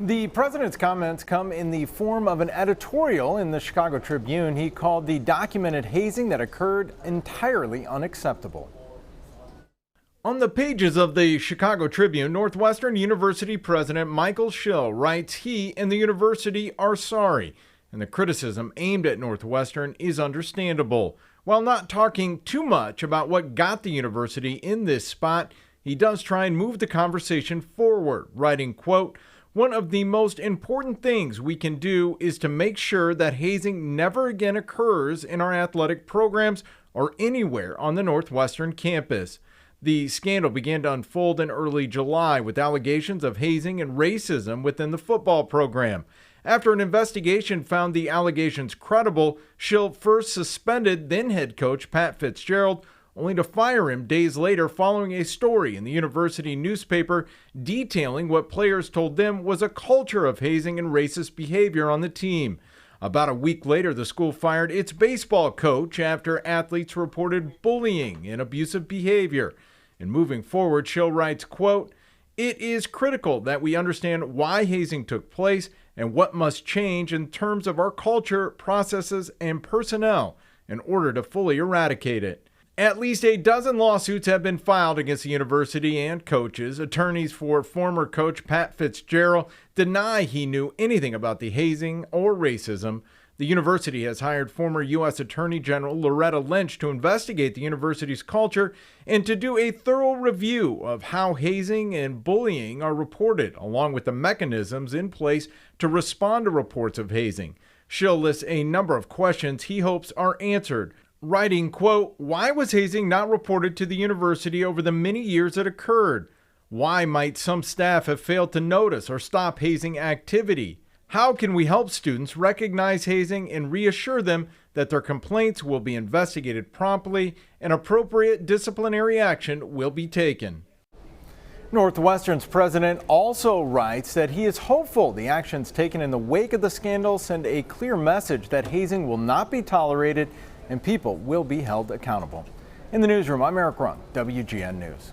The president's comments come in the form of an editorial in the Chicago Tribune. He called the documented hazing that occurred entirely unacceptable. On the pages of the Chicago Tribune, Northwestern University President Michael Schill writes he and the university are sorry, and the criticism aimed at Northwestern is understandable. While not talking too much about what got the university in this spot, he does try and move the conversation forward, writing, quote, "One of the most important things we can do is to make sure that hazing never again occurs in our athletic programs or anywhere on the Northwestern campus." The scandal began to unfold in early July with allegations of hazing and racism within the football program. After an investigation found the allegations credible, Schill first suspended then head coach Pat Fitzgerald, only to fire him days later following a story in the university newspaper detailing what players told them was a culture of hazing and racist behavior on the team. About a week later, the school fired its baseball coach after athletes reported bullying and abusive behavior. And moving forward, Schill writes, quote, "It is critical that we understand why hazing took place and what must change in terms of our culture, processes, and personnel in order to fully eradicate it." At least a dozen lawsuits have been filed against the university and coaches. Attorneys for former coach Pat Fitzgerald deny he knew anything about the hazing or racism. The university has hired former U.S. Attorney General Loretta Lynch to investigate the university's culture and to do a thorough review of how hazing and bullying are reported, along with the mechanisms in place to respond to reports of hazing. Schill lists a number of questions he hopes are answered, writing, quote, "Why was hazing not reported to the university over the many years it occurred? Why might some staff have failed to notice or stop hazing activity? How can we help students recognize hazing and reassure them that their complaints will be investigated promptly and appropriate disciplinary action will be taken?" Northwestern's president also writes that he is hopeful the actions taken in the wake of the scandal send a clear message that hazing will not be tolerated and people will be held accountable. In the newsroom, I'm Eric Rung, WGN News.